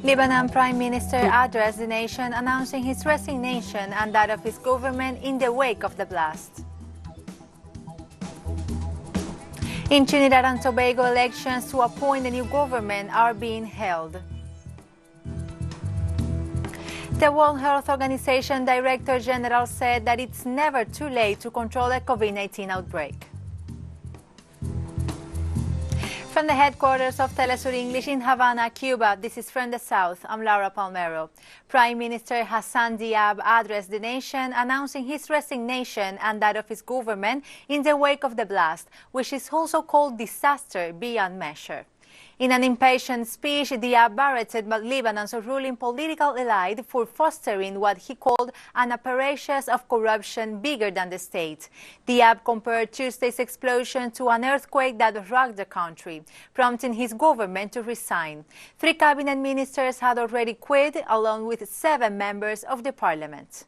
Lebanon Prime Minister addressed the nation announcing his resignation and that of his government in the wake of the blast. In Trinidad and Tobago, elections to appoint a new government are being held. The World Health Organization Director General said that it's never too late to control a COVID-19 outbreak. From the headquarters of Telesur English in Havana, Cuba, this is From the South. I'm Laura Palmero. Prime Minister Hassan Diab addressed the nation announcing his resignation and that of his government in the wake of the blast, which is also called disaster beyond measure. In an impassioned speech, Diab berated Lebanon's ruling political elite for fostering what he called an apparatus of corruption bigger than the state. Diab compared Tuesday's explosion to an earthquake that rocked the country, prompting his government to resign. 3 cabinet ministers had already quit, along with 7 members of the parliament.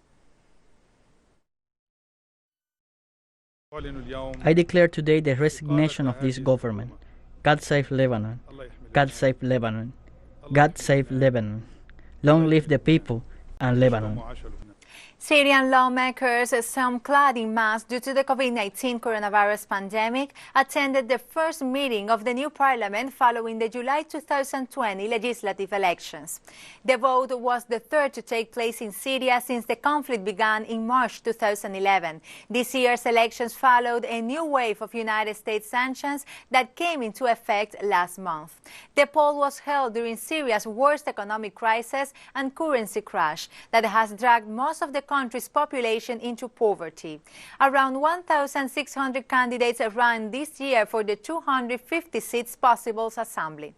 I declare today the resignation of this government. God save Lebanon. God save Lebanon. God save Lebanon. Long live the people and Lebanon. Syrian lawmakers, some clad in masks due to the COVID-19 coronavirus pandemic, attended the first meeting of the new parliament following the July 2020 legislative elections. The vote was the third to take place in Syria since the conflict began in March 2011. This year's elections followed a new wave of United States sanctions that came into effect last month. The poll was held during Syria's worst economic crisis and currency crash that has dragged most of the country's population into poverty. Around 1,600 candidates ran this year for the 250 seats possible assembly.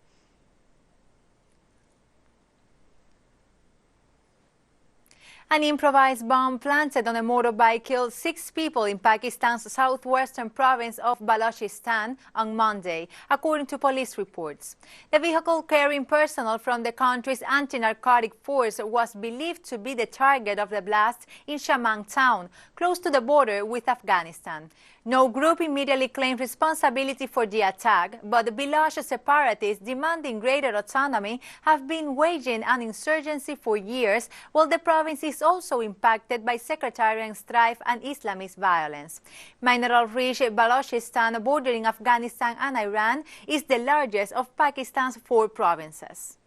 An improvised bomb planted on a motorbike killed 6 people in Pakistan's southwestern province of Balochistan on Monday, according to police reports. The vehicle carrying personnel from the country's anti-narcotic force was believed to be the target of the blast in Shamang town, close to the border with Afghanistan. No group immediately claimed responsibility for the attack, but the Baloch separatists demanding greater autonomy have been waging an insurgency for years, while the province is also impacted by sectarian strife and Islamist violence. Mineral-rich Balochistan, bordering Afghanistan and Iran, is the largest of Pakistan's 4 provinces.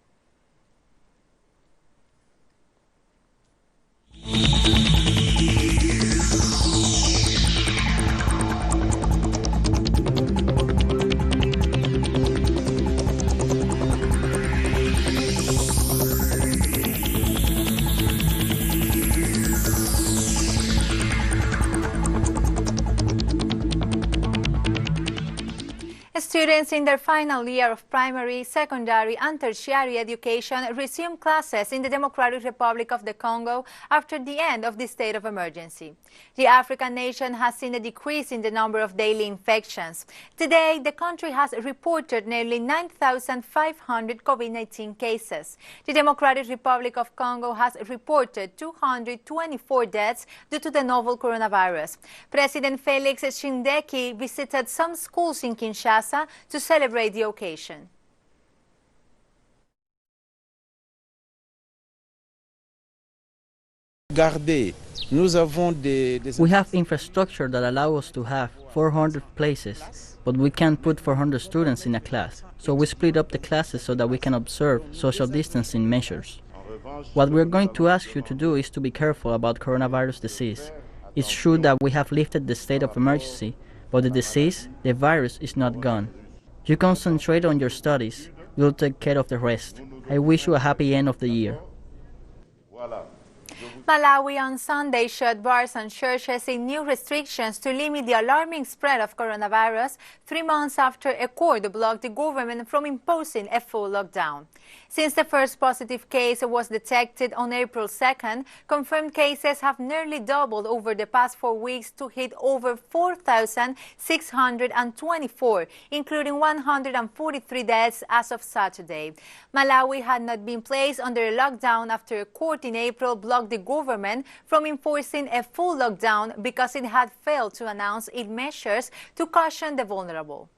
Students in their final year of primary, secondary and tertiary education resumed classes in the Democratic Republic of the Congo after the end of the state of emergency. The African nation has seen a decrease in the number of daily infections. Today, the country has reported nearly 9,500 COVID-19 cases. The Democratic Republic of Congo has reported 224 deaths due to the novel coronavirus. President Felix Tshisekedi visited some schools in Kinshasa to celebrate the occasion. We have infrastructure that allows us to have 400 places, but we can't put 400 students in a class. So we split up the classes so that we can observe social distancing measures. What we're going to ask you to do is to be careful about coronavirus disease. It's true that we have lifted the state of emergency, but the disease, the virus, is not gone. You concentrate on your studies. We'll take care of the rest. I wish you a happy end of the year. Malawi on Sunday shut bars and churches in new restrictions to limit the alarming spread of coronavirus 3 months after a court blocked the government from imposing a full lockdown. Since the first positive case was detected on April 2nd, confirmed cases have nearly doubled over the past 4 weeks to hit over 4,624, including 143 deaths as of Saturday. Malawi had not been placed under a lockdown after a court in April blocked the government from enforcing a full lockdown because it had failed to announce its measures to caution the vulnerable.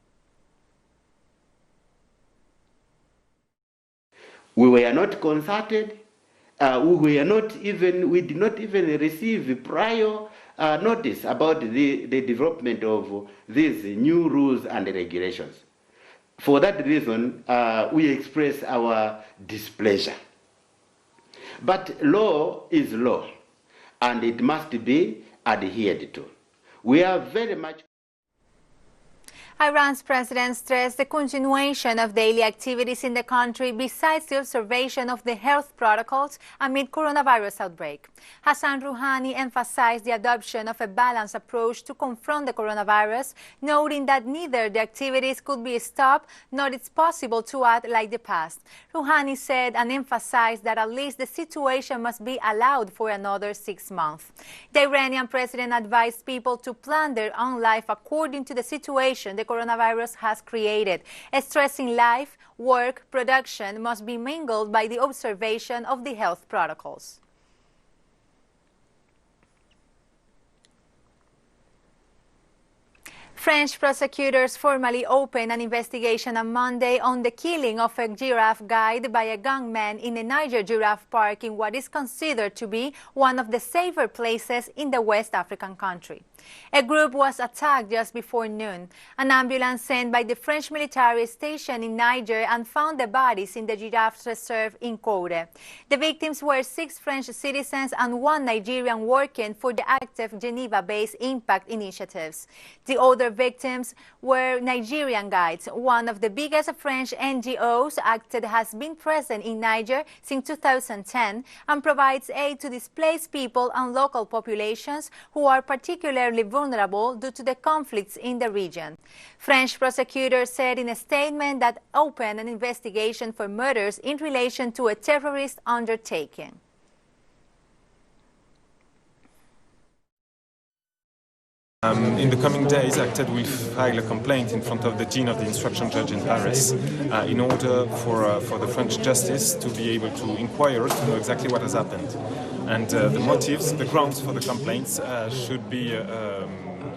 We were not consulted. We did not even receive prior notice about the development of these new rules and regulations. For that reason, we express our displeasure. But law is law, and it must be adhered to. We are very much. Iran's president stressed the continuation of daily activities in the country besides the observation of the health protocols amid coronavirus outbreak. Hassan Rouhani emphasized the adoption of a balanced approach to confront the coronavirus, noting that neither the activities could be stopped nor it's possible to act like the past. Rouhani said and emphasized that at least the situation must be allowed for another 6 months. The Iranian president advised people to plan their own life according to the situation the coronavirus has created, stressing life, work, production must be mingled by the observation of the health protocols. French prosecutors formally opened an investigation on Monday on the killing of a giraffe guide by a gunman in a Niger giraffe park in what is considered to be one of the safer places in the West African country. A group was attacked just before noon. An ambulance sent by the French military station in Niger and found the bodies in the giraffe reserve in Koure. The victims were 6 French citizens and 1 Nigerian working for the active Geneva-based impact initiatives. The other victims were Nigerian guides. One of the biggest French NGOs, Acted, has been present in Niger since 2010 and provides aid to displaced people and local populations who are particularly vulnerable due to the conflicts in the region. French prosecutors said in a statement that opened an investigation for murders in relation to a terrorist undertaking. In the coming days, Acted will file a complaint in front of the Dean of the Instruction Judge in Paris in order for the French justice to be able to inquire to know exactly what has happened. And the motives, the grounds for the complaints should be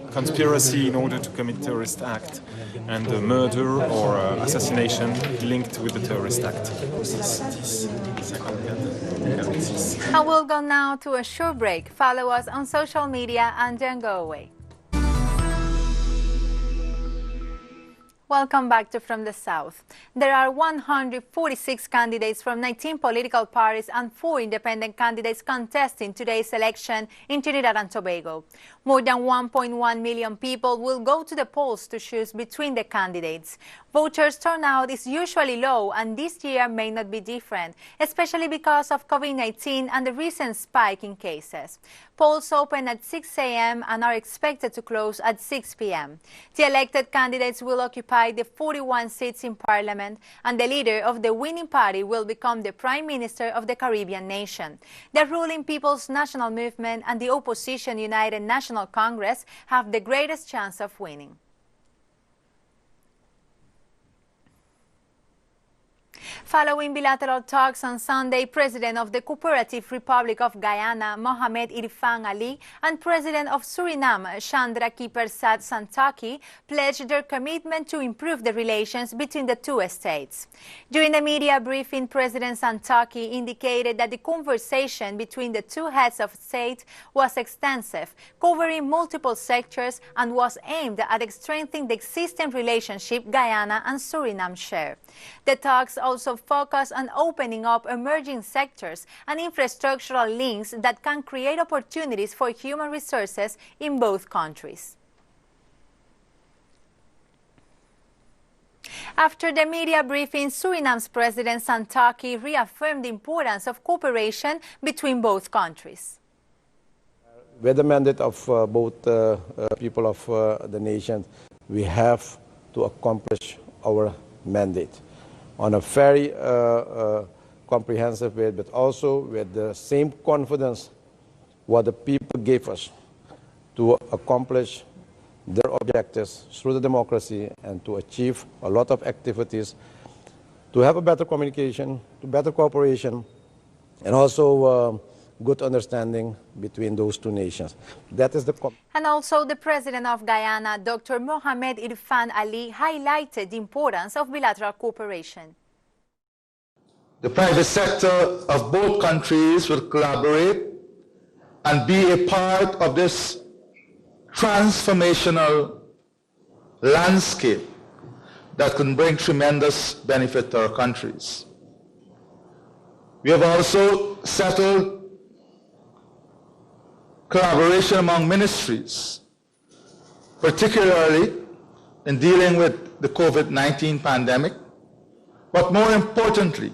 conspiracy in order to commit terrorist act and murder or assassination linked with the terrorist act. I will go now to a short break. Follow us on social media and don't go away. Welcome back to From the South. There are 146 candidates from 19 political parties and 4 independent candidates contesting today's election in Trinidad and Tobago. More than 1.1 million people will go to the polls to choose between the candidates. Voters' turnout is usually low, and this year may not be different, especially because of COVID-19 and the recent spike in cases. Polls open at 6 a.m. and are expected to close at 6 p.m. The elected candidates will occupy the 41 seats in Parliament, and the leader of the winning party will become the Prime Minister of the Caribbean nation. The ruling People's National Movement and the opposition United National Congress have the greatest chance of winning. Following bilateral talks on Sunday, President of the Cooperative Republic of Guyana, Mohamed Irfan Ali, and President of Suriname, Chandra Kipersat Santaki, pledged their commitment to improve the relations between the 2 states. During a media briefing, President Santaki indicated that the conversation between the 2 heads of state was extensive, covering multiple sectors, and was aimed at strengthening the existing relationship Guyana and Suriname share. The talks also focus on opening up emerging sectors and infrastructural links that can create opportunities for human resources in both countries. After the media briefing, Suriname's President Santaki reaffirmed the importance of cooperation between both countries. With the mandate of both people of the nation, we have to accomplish our mandate on a very comprehensive way, but also with the same confidence what the people gave us to accomplish their objectives through the democracy and to achieve a lot of activities, to have a better communication, to better cooperation, and also good understanding between those 2 nations. That is the And also the President of Guyana, Dr. Mohamed Irfan Ali, highlighted the importance of bilateral cooperation. The private sector of both countries will collaborate and be a part of this transformational landscape that can bring tremendous benefit to our countries. We have also settled collaboration among ministries, particularly in dealing with the COVID-19 pandemic, but more importantly,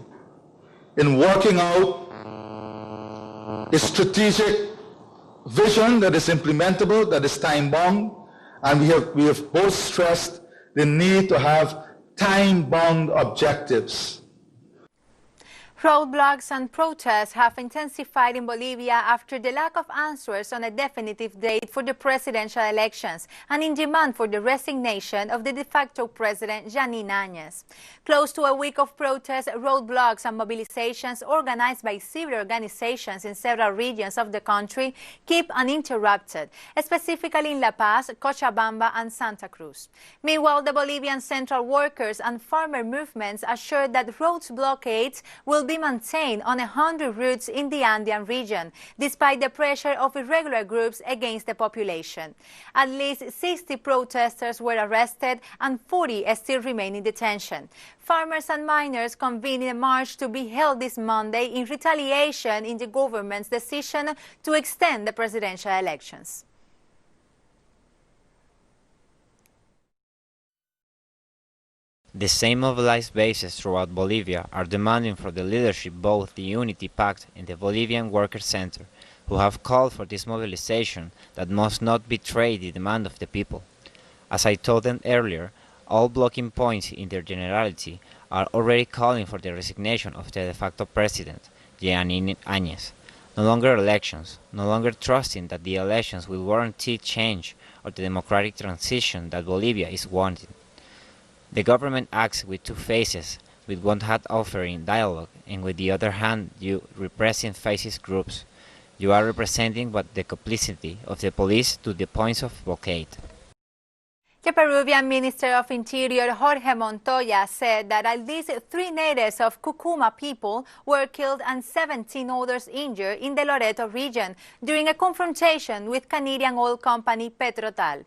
in working out a strategic vision that is implementable, that is time-bound, and we have both stressed the need to have time-bound objectives. Roadblocks and protests have intensified in Bolivia after the lack of answers on a definitive date for the presidential elections and in demand for the resignation of the de facto president, Janine Áñez. Close to a week of protests, roadblocks and mobilizations organized by civil organizations in several regions of the country keep uninterrupted, specifically in La Paz, Cochabamba and Santa Cruz. Meanwhile, the Bolivian Central Workers and Farmer movements assured that roads blockades will be maintained on 100 routes in the Andean region, despite the pressure of irregular groups against the population. At least 60 protesters were arrested and 40 still remain in detention. Farmers and miners convened in a march to be held this Monday in retaliation in the government's decision to extend the presidential elections. The same mobilized bases throughout Bolivia are demanding for the leadership both the Unity Pact and the Bolivian Workers' Center, who have called for this mobilization that must not betray the demand of the people. As I told them earlier, all blocking points in their generality are already calling for the resignation of the de facto president, Janine Áñez. No longer elections, no longer trusting that the elections will guarantee change or the democratic transition that Bolivia is wanting. The government acts with two faces, with one hand offering dialogue and with the other hand you repressing fascist groups. You are representing what the complicity of the police to the points of blockade. The Peruvian Minister of Interior, Jorge Montoya, said that at least 3 natives of Cucuma people were killed and 17 others injured in the Loreto region during a confrontation with Canadian oil company Petrotal.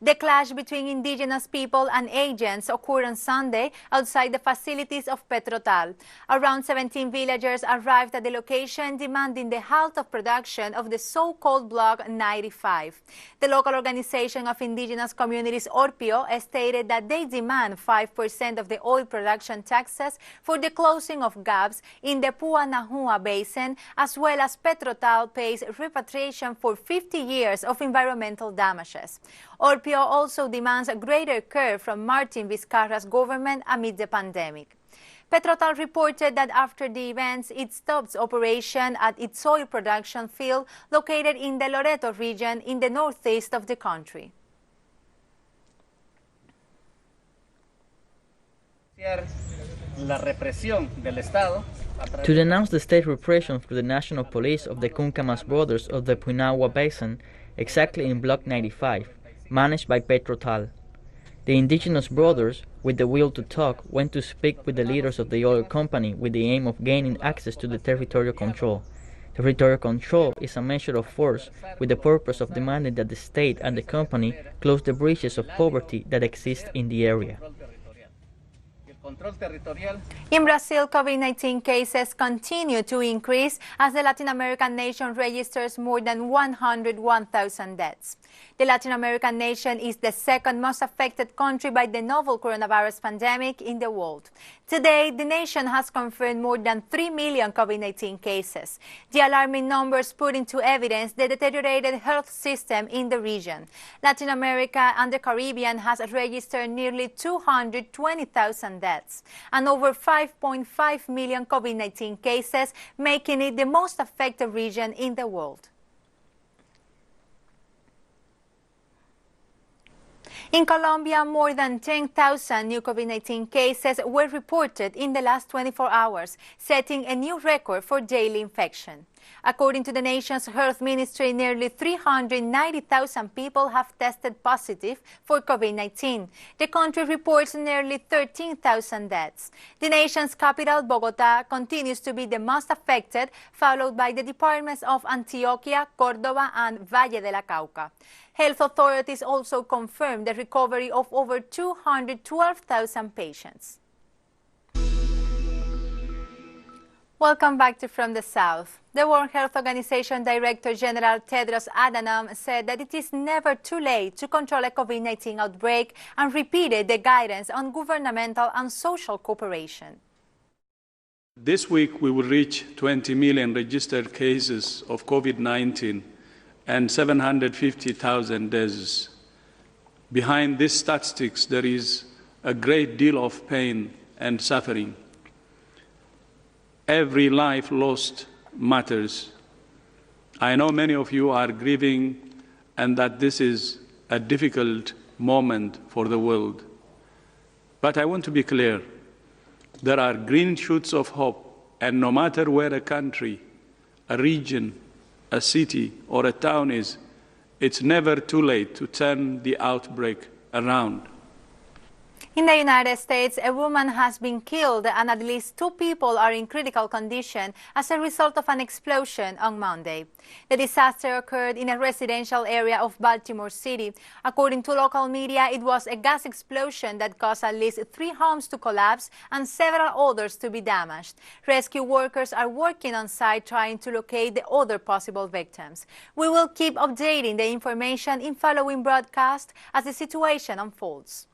The clash between indigenous people and agents occurred on Sunday outside the facilities of Petrotal. Around 17 villagers arrived at the location demanding the halt of production of the so-called Block 95. The local organization of indigenous communities, Orpio, stated that they demand 5% of the oil production taxes for the closing of gaps in the Puanahua Basin, as well as Petrotal pays repatriation for 50 years of environmental damages. Orpio also demands a greater care from Martin Vizcarra's government amid the pandemic. Petrotal reported that after the events, it stopped operation at its oil production field located in the Loreto region in the northeast of the country. To denounce the state repression through the national police of the Cuncamas brothers of the Puinahua Basin, exactly in Block 95, managed by Petrotal. The indigenous brothers, with the will to talk, went to speak with the leaders of the oil company with the aim of gaining access to the territorial control. Territorial control is a measure of force with the purpose of demanding that the state and the company close the breaches of poverty that exist in the area. In Brazil, COVID-19 cases continue to increase as the Latin American nation registers more than 101,000 deaths. The Latin American nation is the second most affected country by the novel coronavirus pandemic in the world. Today, the nation has confirmed more than 3 million COVID-19 cases. The alarming numbers put into evidence the deteriorated health system in the region. Latin America and the Caribbean has registered nearly 220,000 deaths and over 5.5 million COVID-19 cases, making it the most affected region in the world. In Colombia, more than 10,000 new COVID-19 cases were reported in the last 24 hours, setting a new record for daily infection. According to the nation's health ministry, nearly 390,000 people have tested positive for COVID-19. The country reports nearly 13,000 deaths. The nation's capital, Bogotá, continues to be the most affected, followed by the departments of Antioquia, Córdoba, and Valle de la Cauca. Health authorities also confirmed the recovery of over 212,000 patients. Welcome back to From the South. The World Health Organization Director General Tedros Adhanom said that it is never too late to control a COVID-19 outbreak and repeated the guidance on governmental and social cooperation. This week we will reach 20 million registered cases of COVID-19 and 750,000 deaths. Behind these statistics there is a great deal of pain and suffering. Every life lost matters. I know many of you are grieving and that this is a difficult moment for the world. But I want to be clear. There are green shoots of hope, and no matter where a country, a region, a city, or a town is, it's never too late to turn the outbreak around. In the United States, a woman has been killed and at least 2 people are in critical condition as a result of an explosion on Monday. The disaster occurred in a residential area of Baltimore City. According to local media, it was a gas explosion that caused at least 3 homes to collapse and several others to be damaged. Rescue workers are working on site trying to locate the other possible victims. We will keep updating the information in following broadcasts as the situation unfolds.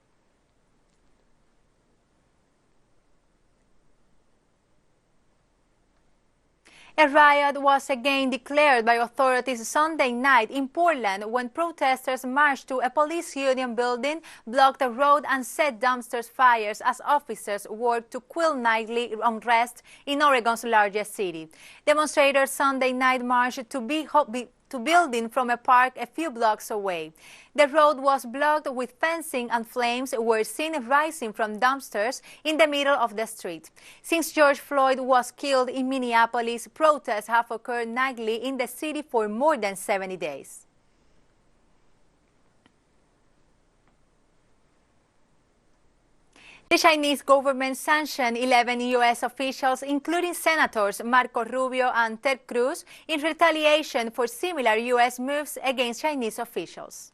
A riot was again declared by authorities Sunday night in Portland when protesters marched to a police union building, blocked the road and set dumpster fires as officers worked to quell nightly unrest in Oregon's largest city. Demonstrators Sunday night marched to building from a park a few blocks away. The road was blocked with fencing and flames were seen rising from dumpsters in the middle of the street. Since George Floyd was killed in Minneapolis, protests have occurred nightly in the city for more than 70 days. The Chinese government sanctioned 11 U.S. officials, including Senators Marco Rubio and Ted Cruz, in retaliation for similar U.S. moves against Chinese officials.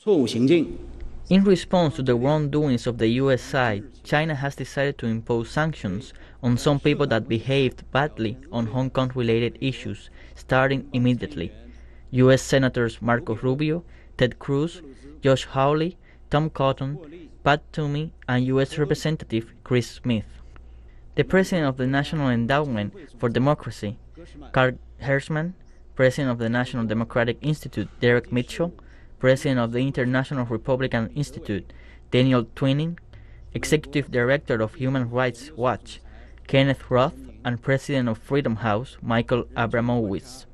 In response to the wrongdoings of the U.S. side, China has decided to impose sanctions on some people that behaved badly on Hong Kong-related issues, starting immediately. U.S. Senators Marco Rubio, Ted Cruz, Josh Hawley, Tom Cotton, Pat Toomey, and U.S. Representative Chris Smith. The President of the National Endowment for Democracy, Carl Hirschman, President of the National Democratic Institute, Derek Mitchell, President of the International Republican Institute, Daniel Twining, Executive Director of Human Rights Watch, Kenneth Roth, and President of Freedom House, Michael Abramowitz.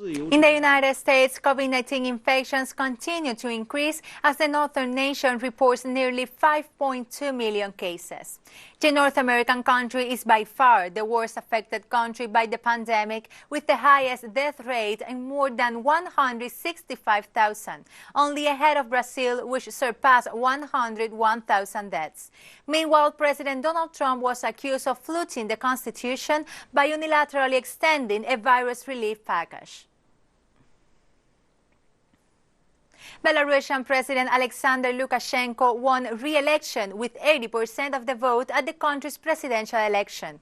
In the United States, COVID-19 infections continue to increase as the northern nation reports nearly 5.2 million cases. The North American country is by far the worst affected country by the pandemic, with the highest death rate in more than 165,000, only ahead of Brazil, which surpassed 101,000 deaths. Meanwhile, President Donald Trump was accused of flouting the Constitution by unilaterally extending a virus relief package. Belarusian President Alexander Lukashenko won re-election with 80% of the vote at the country's presidential election.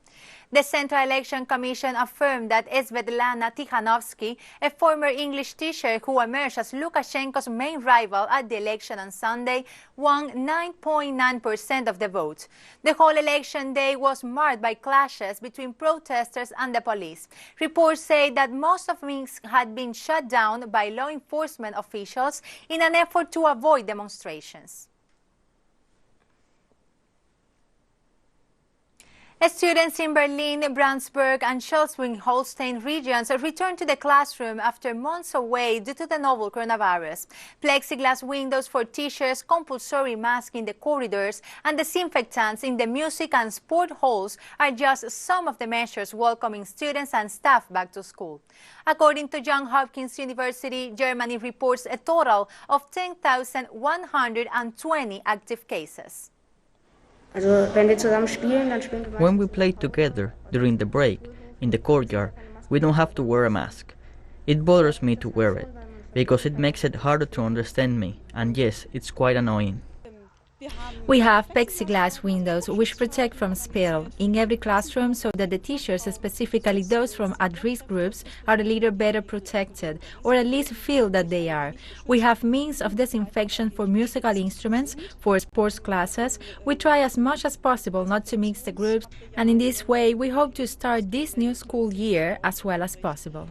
The Central Election Commission affirmed that Svetlana Tikhanovsky, a former English teacher who emerged as Lukashenko's main rival at the election on Sunday, won 9.9% of the vote. The whole election day was marked by clashes between protesters and the police. Reports say that most of Minsk had been shut down by law enforcement officials in an effort to avoid demonstrations. Students in Berlin, Brandenburg, and Schleswig-Holstein regions returned to the classroom after months away due to the novel coronavirus. Plexiglass windows for teachers, compulsory masks in the corridors, and disinfectants in the music and sport halls are just some of the measures welcoming students and staff back to school. According to Johns Hopkins University, Germany reports a total of 10,120 active cases. When we play together during the break in the courtyard, we don't have to wear a mask. It bothers me to wear it because it makes it harder to understand me, and yes, it's quite annoying. We have plexiglass windows which protect from spill in every classroom so that the teachers, specifically those from at-risk groups, are a little better protected, or at least feel that they are. We have means of disinfection for musical instruments, for sports classes. We try as much as possible not to mix the groups, and in this way we hope to start this new school year as well as possible.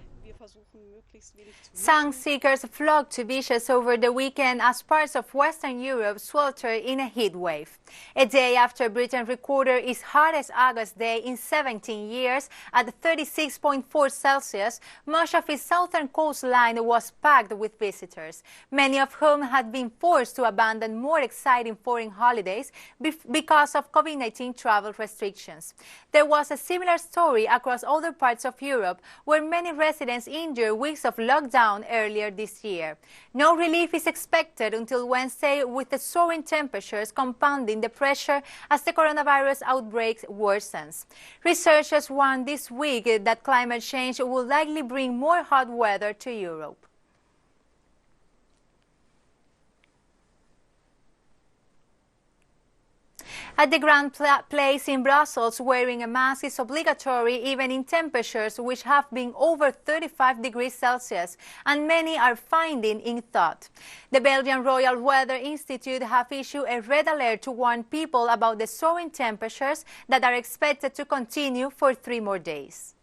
Sun seekers flocked to beaches over the weekend as parts of Western Europe sweltered in a heat wave. A day after Britain recorded its hottest August day in 17 years at 36.4 Celsius, much of its southern coastline was packed with visitors, many of whom had been forced to abandon more exciting foreign holidays because of COVID-19 travel restrictions. There was a similar story across other parts of Europe, where many residents endured weeks of lockdown earlier this year. No relief is expected until Wednesday, with the soaring temperatures compounding the pressure as the coronavirus outbreak worsens. Researchers warned this week that climate change will likely bring more hot weather to Europe. At the Grand Place in Brussels, wearing a mask is obligatory even in temperatures which have been over 35 degrees Celsius, and many are finding in thought. The Belgian Royal Weather Institute have issued a red alert to warn people about the soaring temperatures that are expected to continue for 3 more days.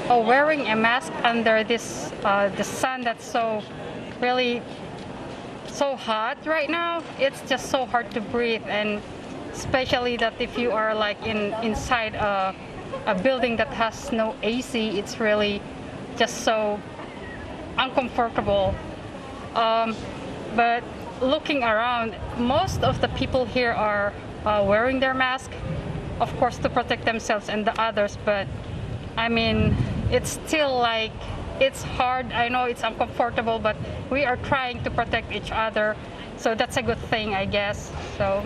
Wearing a mask under this the sun that's so hot right now, it's just so hard to breathe, and especially that if you are like inside a building that has no AC, it's really just so uncomfortable. But looking around, most of the people here are wearing their mask, of course, to protect themselves and the others, but I mean, it's still like, it's hard. I know it's uncomfortable, but we are trying to protect each other, so that's a good thing, I guess. So.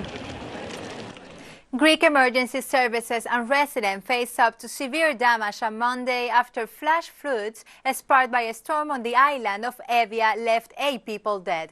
Greek emergency services and residents face up to severe damage on Monday after flash floods sparked by a storm on the island of Evia left 8 people dead.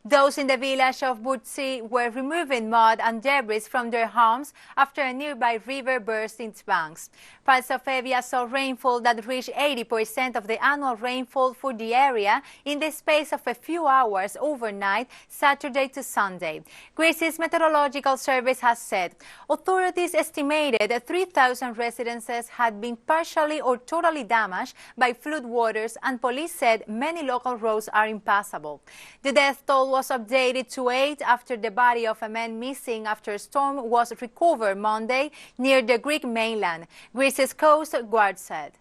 Those in the village of Burtsi were removing mud and debris from their homes after a nearby river burst its banks. Parts of Evia saw rainfall that reached 80% of the annual rainfall for the area in the space of a few hours overnight, Saturday to Sunday. Greece's meteorological service has said authorities estimated that 3,000 residences had been partially or totally damaged by floodwaters, and police said many local roads are impassable. The death toll was updated to 8 after the body of a man missing after a storm was recovered Monday near the Greek mainland, Greece's Coast Guard said.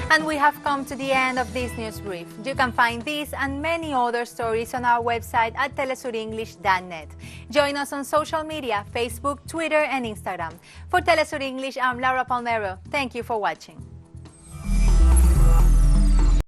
And we have come to the end of this news brief. You can find these and many other stories on our website at telesurenglish.net. Join us on social media, Facebook, Twitter, and Instagram. For Telesur English, I'm Laura Palmero. Thank you for watching.